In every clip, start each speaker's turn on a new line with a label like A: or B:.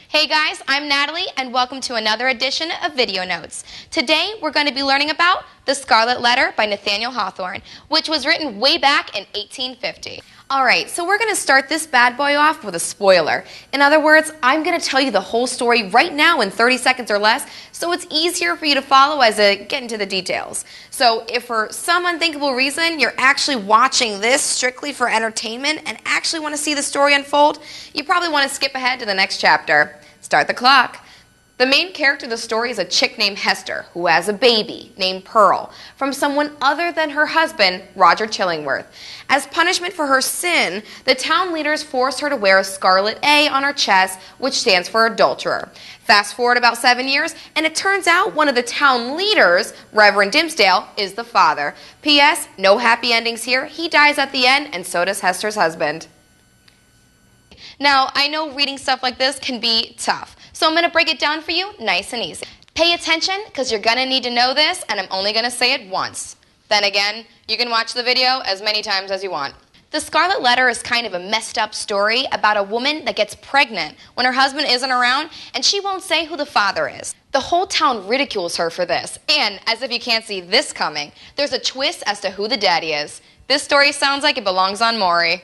A: Hey guys, I'm Natalie and welcome to another edition of Video Notes. Today we're going to be learning about The Scarlet Letter by Nathaniel Hawthorne, which was written way back in 1850. Alright, so we're going to start this bad boy off with a spoiler. In other words, I'm going to tell you the whole story right now in 30 seconds or less, so it's easier for you to follow as I get into the details. So if for some unthinkable reason you're actually watching this strictly for entertainment and actually want to see the story unfold, you probably want to skip ahead to the next chapter. Start the clock. The main character of the story is a chick named Hester, who has a baby named Pearl from someone other than her husband, Roger Chillingworth. As punishment for her sin, the town leaders force her to wear a scarlet A on her chest, which stands for adulterer. Fast forward about 7 years, and it turns out one of the town leaders, Reverend Dimmesdale, is the father. P.S. No happy endings here. He dies at the end, and so does Hester's husband. Now, I know reading stuff like this can be tough, so I'm going to break it down for you nice and easy. Pay attention, because you're going to need to know this, and I'm only going to say it once. Then again, you can watch the video as many times as you want. The Scarlet Letter is kind of a messed up story about a woman that gets pregnant when her husband isn't around, and she won't say who the father is. The whole town ridicules her for this, and as if you can't see this coming, there's a twist as to who the daddy is. This story sounds like it belongs on Maury.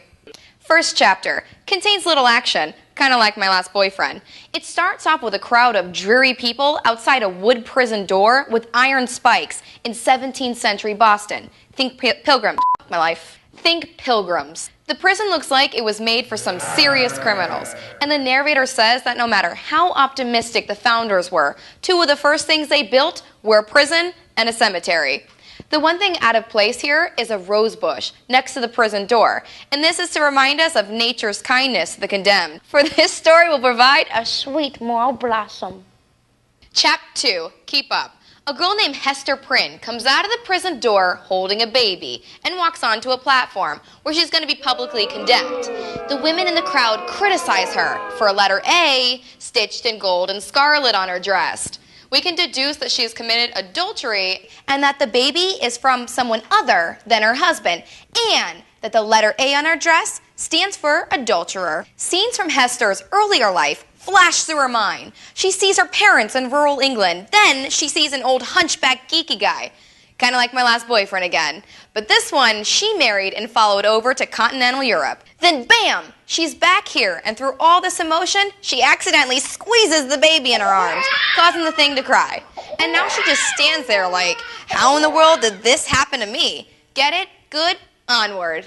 A: First chapter contains little action, kind of like my last boyfriend. It starts off with a crowd of dreary people outside a wood prison door with iron spikes in 17th century Boston. Think pilgrims, my life. Think pilgrims. The prison looks like it was made for some serious criminals, and the narrator says that no matter how optimistic the founders were, two of the first things they built were a prison and a cemetery. The one thing out of place here is a rose bush next to the prison door, and this is to remind us of nature's kindness to the condemned, for this story will provide a sweet moral blossom. Chapter 2, Keep Up. A girl named Hester Prynne comes out of the prison door holding a baby and walks onto a platform where she's going to be publicly condemned. The women in the crowd criticize her for a letter A stitched in gold and scarlet on her dress. We can deduce that she has committed adultery and that the baby is from someone other than her husband, and that the letter A on her dress stands for adulterer. Scenes from Hester's earlier life flash through her mind. She sees her parents in rural England. Then she sees an old hunchback geeky guy. Kind of like my last boyfriend again. But this one, she married and followed over to continental Europe. Then bam! She's back here, and through all this emotion, she accidentally squeezes the baby in her arms, causing the thing to cry. And now she just stands there like, how in the world did this happen to me? Get it? Good? Onward.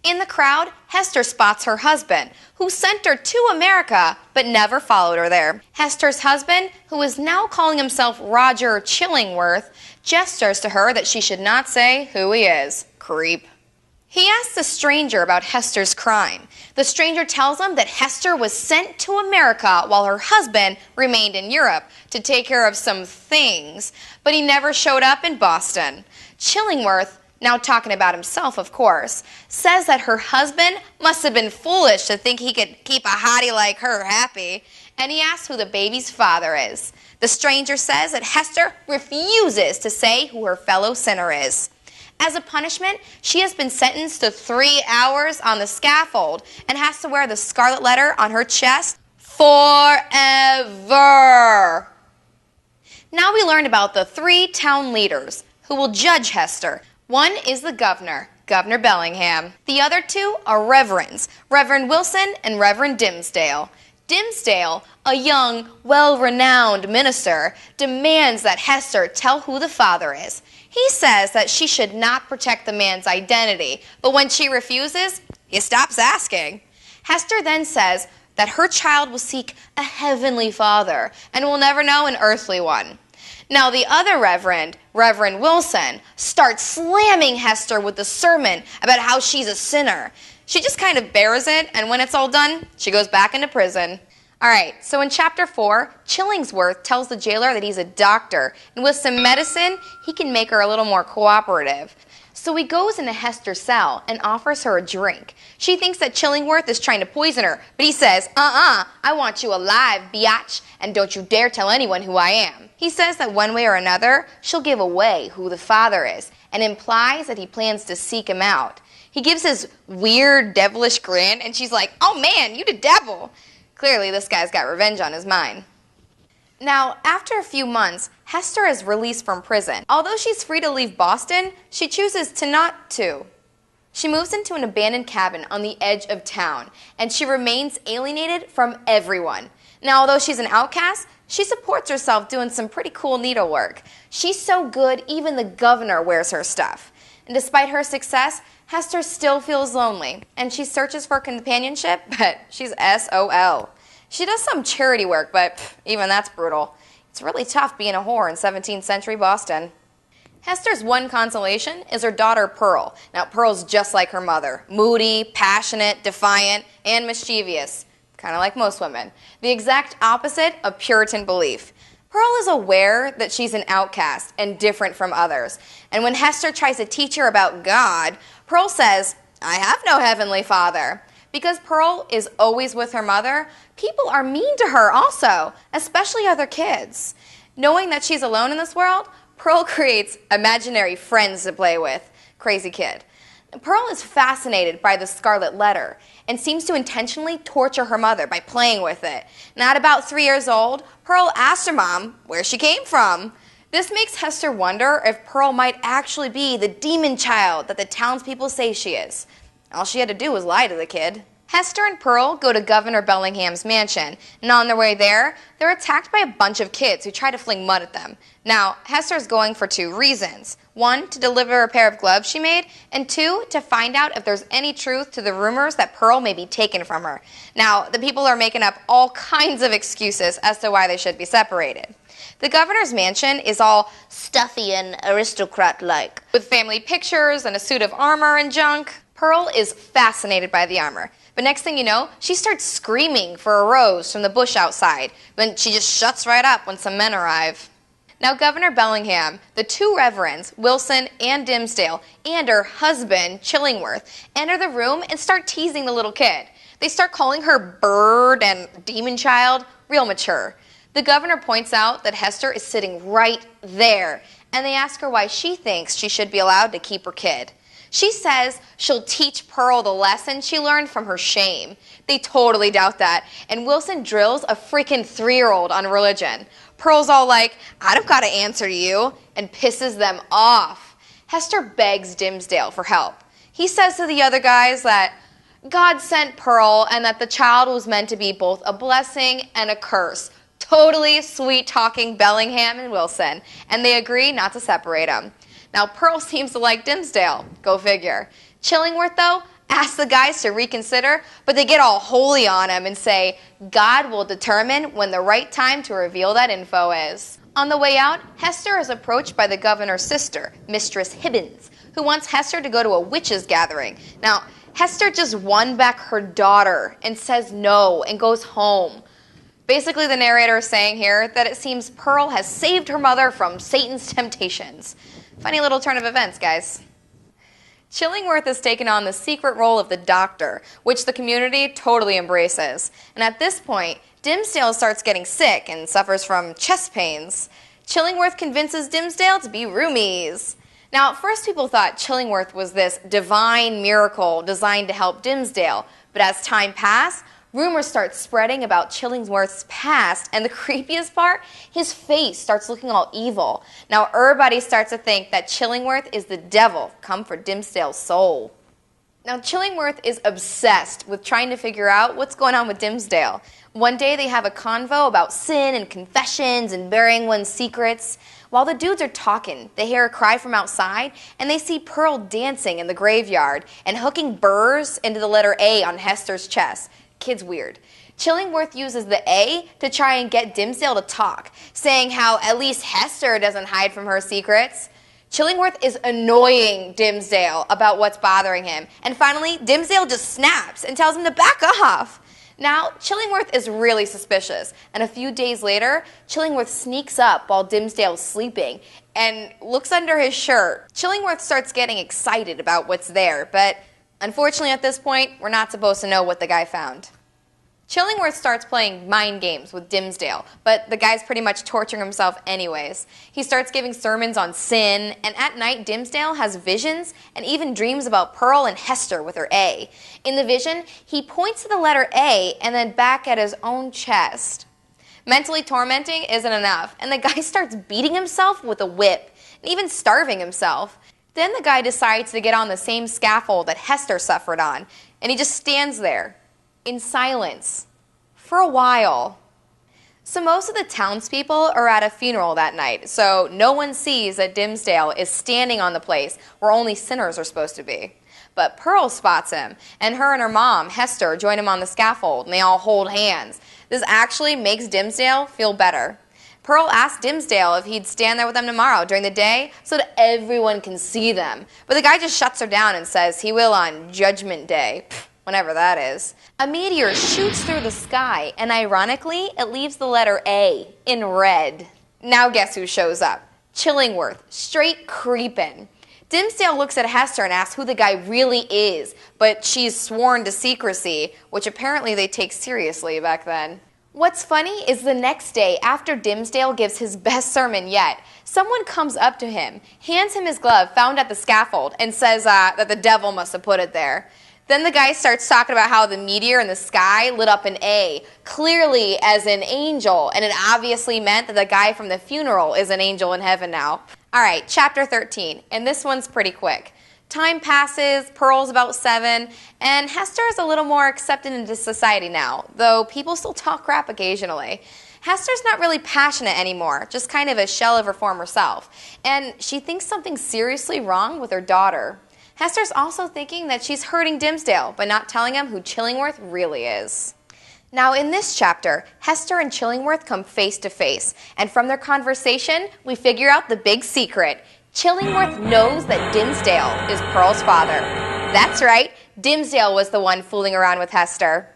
A: In the crowd, Hester spots her husband, who sent her to America, but never followed her there. Hester's husband, who is now calling himself Roger Chillingworth, gestures to her that she should not say who he is. Creep. He asks the stranger about Hester's crime. The stranger tells him that Hester was sent to America while her husband remained in Europe to take care of some things, but he never showed up in Boston. Chillingworth, now talking about himself, of course, says that her husband must have been foolish to think he could keep a hottie like her happy, and he asks who the baby's father is. The stranger says that Hester refuses to say who her fellow sinner is. As a punishment, she has been sentenced to 3 hours on the scaffold and has to wear the Scarlet Letter on her chest forever. Now we learn about the 3 town leaders who will judge Hester. One is the governor, Governor Bellingham. The other 2 are reverends, Reverend Wilson and Reverend Dimmesdale. Dimmesdale, a young, well-renowned minister, demands that Hester tell who the father is. He says that she should not protect the man's identity, but when she refuses, he stops asking. Hester then says that her child will seek a heavenly father and will never know an earthly one. Now the other reverend, Reverend Wilson, starts slamming Hester with the sermon about how she's a sinner. She just kind of bears it, and when it's all done, she goes back into prison. Alright, so in chapter 4, Chillingworth tells the jailer that he's a doctor, and with some medicine, he can make her a little more cooperative. So he goes into Hester's cell and offers her a drink. She thinks that Chillingworth is trying to poison her, but he says, I want you alive, biatch, and don't you dare tell anyone who I am. He says that one way or another, she'll give away who the father is, and implies that he plans to seek him out. He gives his weird, devilish grin, and she's like, oh man, you the devil. Clearly, this guy's got revenge on his mind. Now, after a few months, Hester is released from prison. Although she's free to leave Boston, she chooses to not to. She moves into an abandoned cabin on the edge of town, and she remains alienated from everyone. Now, although she's an outcast, she supports herself doing some pretty cool needlework. She's so good, even the governor wears her stuff. And despite her success, Hester still feels lonely, and she searches for companionship, but she's SOL. She does some charity work, but even that's brutal. It's really tough being a whore in 17th century Boston. Hester's one consolation is her daughter Pearl. Now, Pearl's just like her mother, moody, passionate, defiant, and mischievous, kind of like most women. The exact opposite of Puritan belief. Pearl is aware that she's an outcast and different from others. And when Hester tries to teach her about God, Pearl says, "I have no heavenly father." Because Pearl is always with her mother, people are mean to her also, especially other kids. Knowing that she's alone in this world, Pearl creates imaginary friends to play with. Crazy kid. Pearl is fascinated by the Scarlet Letter and seems to intentionally torture her mother by playing with it. Now, at about 3 years old, Pearl asks her mom where she came from. This makes Hester wonder if Pearl might actually be the demon child that the townspeople say she is. All she had to do was lie to the kid. Hester and Pearl go to Governor Bellingham's mansion, and on their way there, they're attacked by a bunch of kids who try to fling mud at them. Now, Hester's going for 2 reasons. 1, to deliver a pair of gloves she made, and 2, to find out if there's any truth to the rumors that Pearl may be taken from her. Now, the people are making up all kinds of excuses as to why they should be separated. The governor's mansion is all stuffy and aristocrat-like, with family pictures and a suit of armor and junk. Pearl is fascinated by the armor, but next thing you know, she starts screaming for a rose from the bush outside, but she just shuts right up when some men arrive. Now, Governor Bellingham, the 2 reverends, Wilson and Dimmesdale, and her husband, Chillingworth, enter the room and start teasing the little kid. They start calling her bird and demon child, real mature. The governor points out that Hester is sitting right there, and they ask her why she thinks she should be allowed to keep her kid. She says she'll teach Pearl the lesson she learned from her shame. They totally doubt that, and Wilson drills a freaking 3-year-old on religion. Pearl's all like, "I don't gotta answer you," and pisses them off. Hester begs Dimmesdale for help. He says to the other guys that God sent Pearl and that the child was meant to be both a blessing and a curse. Totally sweet-talking Bellingham and Wilson, and they agree not to separate them. Now, Pearl seems to like Dimmesdale. Go figure. Chillingworth, though, asks the guys to reconsider, but they get all holy on him and say God will determine when the right time to reveal that info is. On the way out, Hester is approached by the governor's sister, Mistress Hibbins, who wants Hester to go to a witches' gathering. Now, Hester just won back her daughter and says no and goes home. Basically, the narrator is saying here that it seems Pearl has saved her mother from Satan's temptations. Funny little turn of events, guys. Chillingworth has taken on the secret role of the doctor, which the community totally embraces. And at this point, Dimmesdale starts getting sick and suffers from chest pains. Chillingworth convinces Dimmesdale to be roomies. Now, at first people thought Chillingworth was this divine miracle designed to help Dimmesdale, but as time passed, rumors start spreading about Chillingworth's past, and the creepiest part, his face starts looking all evil. Now, everybody starts to think that Chillingworth is the devil come for Dimmesdale's soul. Now, Chillingworth is obsessed with trying to figure out what's going on with Dimmesdale. One day they have a convo about sin and confessions and burying one's secrets. While the dudes are talking, they hear a cry from outside, and they see Pearl dancing in the graveyard and hooking burrs into the letter A on Hester's chest. Kid's weird. Chillingworth uses the A to try and get Dimmesdale to talk, saying how at least Hester doesn't hide from her secrets. Chillingworth is annoying Dimmesdale about what's bothering him, and finally Dimmesdale just snaps and tells him to back off. Now, Chillingworth is really suspicious, and a few days later, Chillingworth sneaks up while Dimmesdale's sleeping and looks under his shirt. Chillingworth starts getting excited about what's there, but unfortunately, at this point, we're not supposed to know what the guy found. Chillingworth starts playing mind games with Dimmesdale, but the guy's pretty much torturing himself anyways. He starts giving sermons on sin, and at night Dimmesdale has visions and even dreams about Pearl and Hester with her A. In the vision, he points to the letter A and then back at his own chest. Mentally tormenting isn't enough, and the guy starts beating himself with a whip, and even starving himself. Then the guy decides to get on the same scaffold that Hester suffered on, and he just stands there in silence for a while. So most of the townspeople are at a funeral that night, so no one sees that Dimmesdale is standing on the place where only sinners are supposed to be. But Pearl spots him, and her and her mom, Hester, join him on the scaffold, and they all hold hands. This actually makes Dimmesdale feel better. Pearl asks Dimmesdale if he'd stand there with them tomorrow during the day so that everyone can see them. But the guy just shuts her down and says he will on Judgment Day. Whenever that is. A meteor shoots through the sky, and ironically, it leaves the letter A in red. Now guess who shows up? Chillingworth, straight creepin'. Dimmesdale looks at Hester and asks who the guy really is, but she's sworn to secrecy, which apparently they take seriously back then. What's funny is the next day, after Dimmesdale gives his best sermon yet, someone comes up to him, hands him his glove found at the scaffold, and says that the devil must have put it there. Then the guy starts talking about how the meteor in the sky lit up an A, clearly as an angel, and it obviously meant that the guy from the funeral is an angel in heaven now. Alright, chapter 13, and this one's pretty quick. Time passes, Pearl's about 7, and Hester is a little more accepted into society now, though people still talk crap occasionally. Hester's not really passionate anymore, just kind of a shell of her former self, and she thinks something's seriously wrong with her daughter. Hester's also thinking that she's hurting Dimmesdale, but not telling him who Chillingworth really is. Now in this chapter, Hester and Chillingworth come face to face, and from their conversation, we figure out the big secret. Chillingworth knows that Dimmesdale is Pearl's father. That's right, Dimmesdale was the one fooling around with Hester.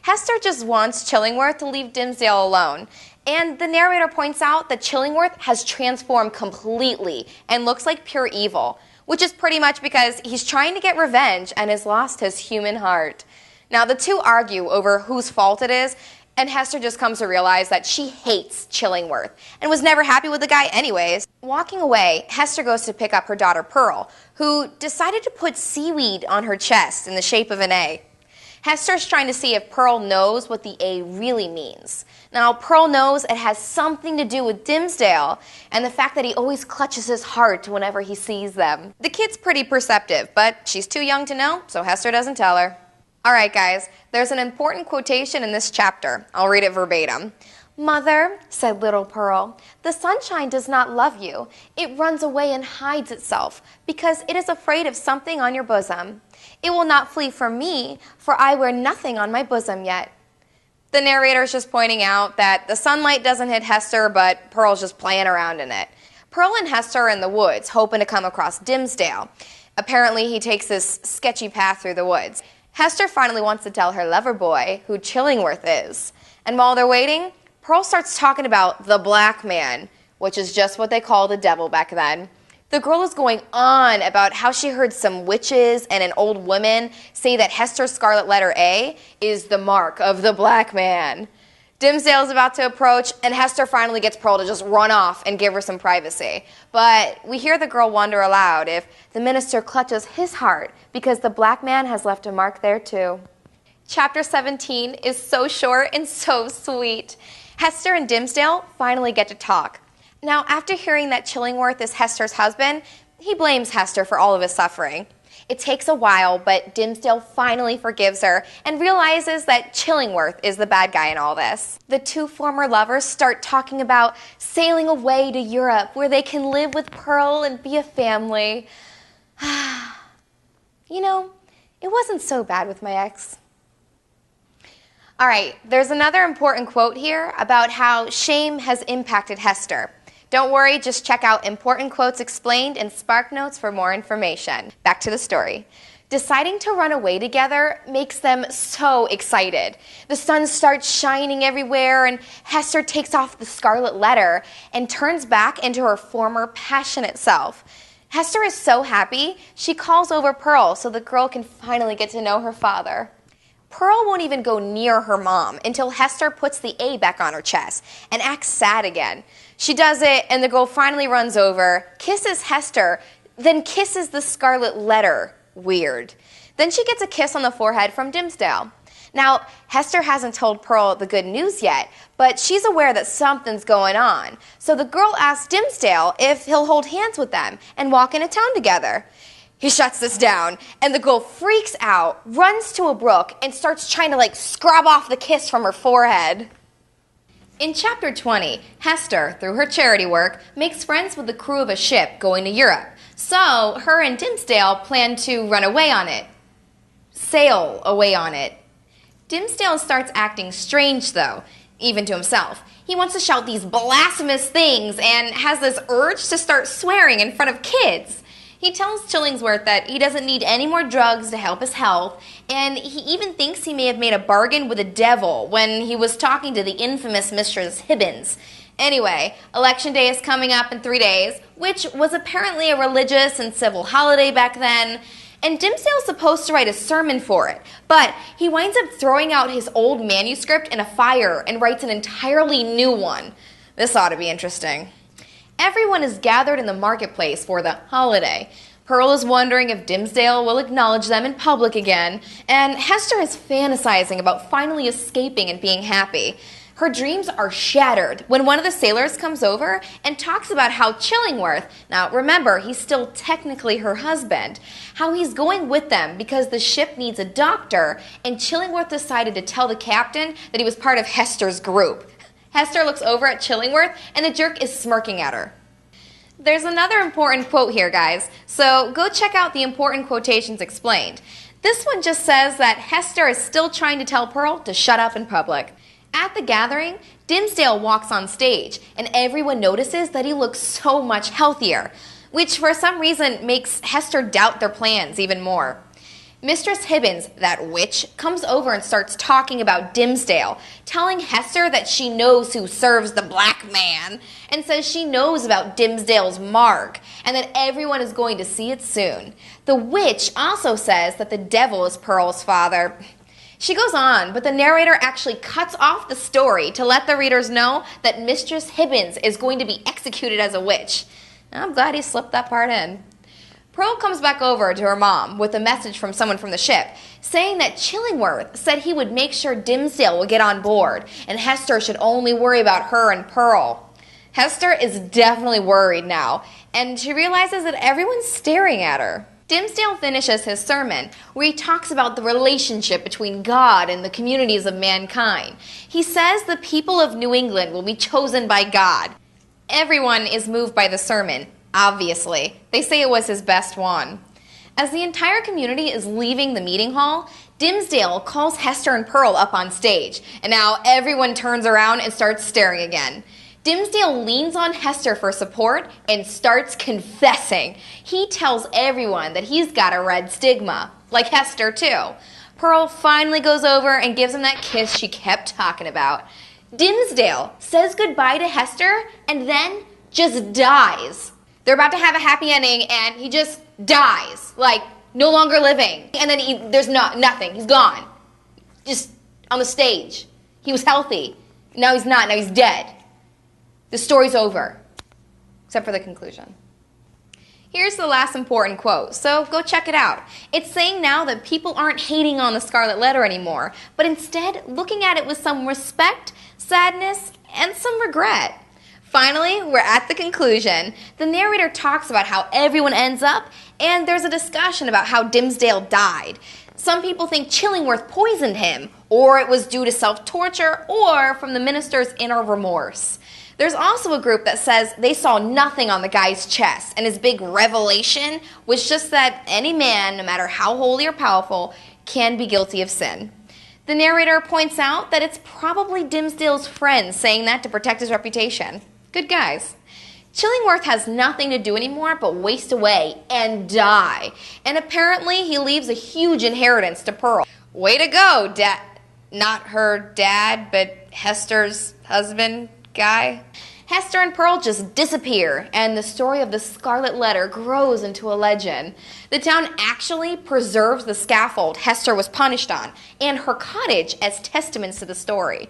A: Hester just wants Chillingworth to leave Dimmesdale alone, and the narrator points out that Chillingworth has transformed completely and looks like pure evil, which is pretty much because he's trying to get revenge and has lost his human heart. Now, the two argue over whose fault it is, and Hester just comes to realize that she hates Chillingworth and was never happy with the guy anyways. Walking away, Hester goes to pick up her daughter Pearl, who decided to put seaweed on her chest in the shape of an A. Hester's trying to see if Pearl knows what the A really means. Now, Pearl knows it has something to do with Dimmesdale and the fact that he always clutches his heart whenever he sees them. The kid's pretty perceptive, but she's too young to know, so Hester doesn't tell her. Alright guys, there's an important quotation in this chapter. I'll read it verbatim. "Mother," said little Pearl, "the sunshine does not love you. It runs away and hides itself, because it is afraid of something on your bosom. It will not flee from me, for I wear nothing on my bosom yet." The narrator is just pointing out that the sunlight doesn't hit Hester, but Pearl's just playing around in it. Pearl and Hester are in the woods, hoping to come across Dimmesdale. Apparently, he takes this sketchy path through the woods. Hester finally wants to tell her lover boy who Chillingworth is. And while they're waiting, Pearl starts talking about the black man, which is just what they called the devil back then. The girl is going on about how she heard some witches and an old woman say that Hester's Scarlet Letter A is the mark of the black man. Dimmesdale's about to approach, and Hester finally gets Pearl to just run off and give her some privacy. But we hear the girl wonder aloud if the minister clutches his heart because the black man has left a mark there too. Chapter 17 is so short and so sweet. Hester and Dimmesdale finally get to talk. Now, after hearing that Chillingworth is Hester's husband, he blames Hester for all of his suffering. It takes a while, but Dimmesdale finally forgives her and realizes that Chillingworth is the bad guy in all this. The two former lovers start talking about sailing away to Europe where they can live with Pearl and be a family. You know, it wasn't so bad with my ex. Alright, there's another important quote here about how shame has impacted Hester. Don't worry, just check out Important Quotes Explained in Spark Notes for more information. Back to the story. Deciding to run away together makes them so excited. The sun starts shining everywhere, and Hester takes off the Scarlet Letter and turns back into her former passionate self. Hester is so happy, she calls over Pearl so the girl can finally get to know her father. Pearl won't even go near her mom until Hester puts the A back on her chest and acts sad again. She does it, and the girl finally runs over, kisses Hester, then kisses the Scarlet Letter. Weird. Then she gets a kiss on the forehead from Dimmesdale. Now, Hester hasn't told Pearl the good news yet, but she's aware that something's going on. So the girl asks Dimmesdale if he'll hold hands with them and walk into town together. He shuts this down, and the girl freaks out, runs to a brook, and starts trying to scrub off the kiss from her forehead. In Chapter 20, Hester, through her charity work, makes friends with the crew of a ship going to Europe. So her and Dimmesdale plan to run away on it. Sail away on it. Dimmesdale starts acting strange, though, even to himself. He wants to shout these blasphemous things and has this urge to start swearing in front of kids. He tells Chillingworth that he doesn't need any more drugs to help his health, and he even thinks he may have made a bargain with the devil when he was talking to the infamous Mistress Hibbins. Anyway, Election Day is coming up in 3 days, which was apparently a religious and civil holiday back then, and Dimmesdale's supposed to write a sermon for it, but he winds up throwing out his old manuscript in a fire and writes an entirely new one. This ought to be interesting. Everyone is gathered in the marketplace for the holiday. Pearl is wondering if Dimmesdale will acknowledge them in public again, and Hester is fantasizing about finally escaping and being happy. Her dreams are shattered when one of the sailors comes over and talks about how Chillingworth, now remember, he's still technically her husband, how he's going with them because the ship needs a doctor, and Chillingworth decided to tell the captain that he was part of Hester's group. Hester looks over at Chillingworth, and the jerk is smirking at her. There's another important quote here, guys, so go check out the important quotations explained. This one just says that Hester is still trying to tell Pearl to shut up in public. At the gathering, Dimmesdale walks on stage, and everyone notices that he looks so much healthier, which for some reason makes Hester doubt their plans even more. Mistress Hibbins, that witch, comes over and starts talking about Dimmesdale, telling Hester that she knows who serves the black man, and says she knows about Dimmesdale's mark, and that everyone is going to see it soon. The witch also says that the devil is Pearl's father. She goes on, but the narrator actually cuts off the story to let the readers know that Mistress Hibbins is going to be executed as a witch. I'm glad he slipped that part in. Pearl comes back over to her mom with a message from someone from the ship, saying that Chillingworth said he would make sure Dimmesdale would get on board, and Hester should only worry about her and Pearl. Hester is definitely worried now, and she realizes that everyone's staring at her. Dimmesdale finishes his sermon, where he talks about the relationship between God and the communities of mankind. He says the people of New England will be chosen by God. Everyone is moved by the sermon. Obviously, they say it was his best one. As the entire community is leaving the meeting hall, Dimmesdale calls Hester and Pearl up on stage, and now everyone turns around and starts staring again. Dimmesdale leans on Hester for support and starts confessing. He tells everyone that he's got a red stigma, like Hester too. Pearl finally goes over and gives him that kiss she kept talking about. Dimmesdale says goodbye to Hester and then just dies. They're about to have a happy ending, and he just dies, like no longer living. And then there's nothing. He's gone. Just on the stage. He was healthy. Now he's not. Now he's dead. The story's over, except for the conclusion. Here's the last important quote, so go check it out. It's saying now that people aren't hating on the Scarlet Letter anymore, but instead looking at it with some respect, sadness, and some regret. Finally, we're at the conclusion. The narrator talks about how everyone ends up, and there's a discussion about how Dimmesdale died. Some people think Chillingworth poisoned him, or it was due to self-torture, or from the minister's inner remorse. There's also a group that says they saw nothing on the guy's chest, and his big revelation was just that any man, no matter how holy or powerful, can be guilty of sin. The narrator points out that it's probably Dimmesdale's friends saying that to protect his reputation. Good guys. Chillingworth has nothing to do anymore but waste away and die. And apparently he leaves a huge inheritance to Pearl. Way to go, Not her dad, but Hester's husband guy. Hester and Pearl just disappear, and the story of the Scarlet Letter grows into a legend. The town actually preserves the scaffold Hester was punished on, and her cottage as testaments to the story.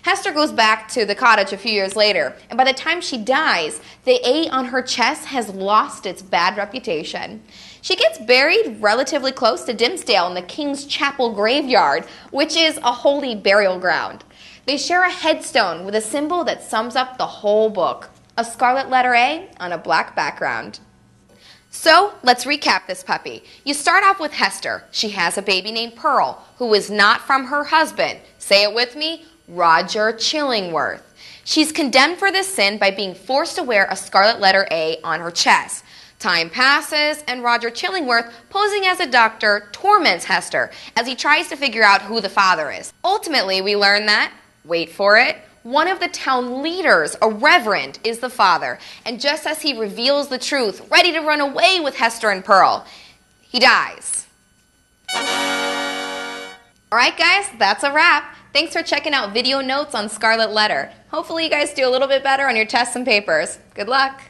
A: Hester goes back to the cottage a few years later, and by the time she dies, the A on her chest has lost its bad reputation. She gets buried relatively close to Dimmesdale in the King's Chapel graveyard, which is a holy burial ground. They share a headstone with a symbol that sums up the whole book, a scarlet letter A on a black background. So, let's recap this puppy. You start off with Hester. She has a baby named Pearl, who is not from her husband. Say it with me, Roger Chillingworth. She's condemned for this sin by being forced to wear a scarlet letter A on her chest. Time passes, and Roger Chillingworth, posing as a doctor, torments Hester as he tries to figure out who the father is. Ultimately, we learn that, wait for it, one of the town leaders, a reverend, is the father. And just as he reveals the truth, ready to run away with Hester and Pearl, he dies. Alright guys, that's a wrap. Thanks for checking out video notes on Scarlet Letter. Hopefully you guys do a little bit better on your tests and papers. Good luck.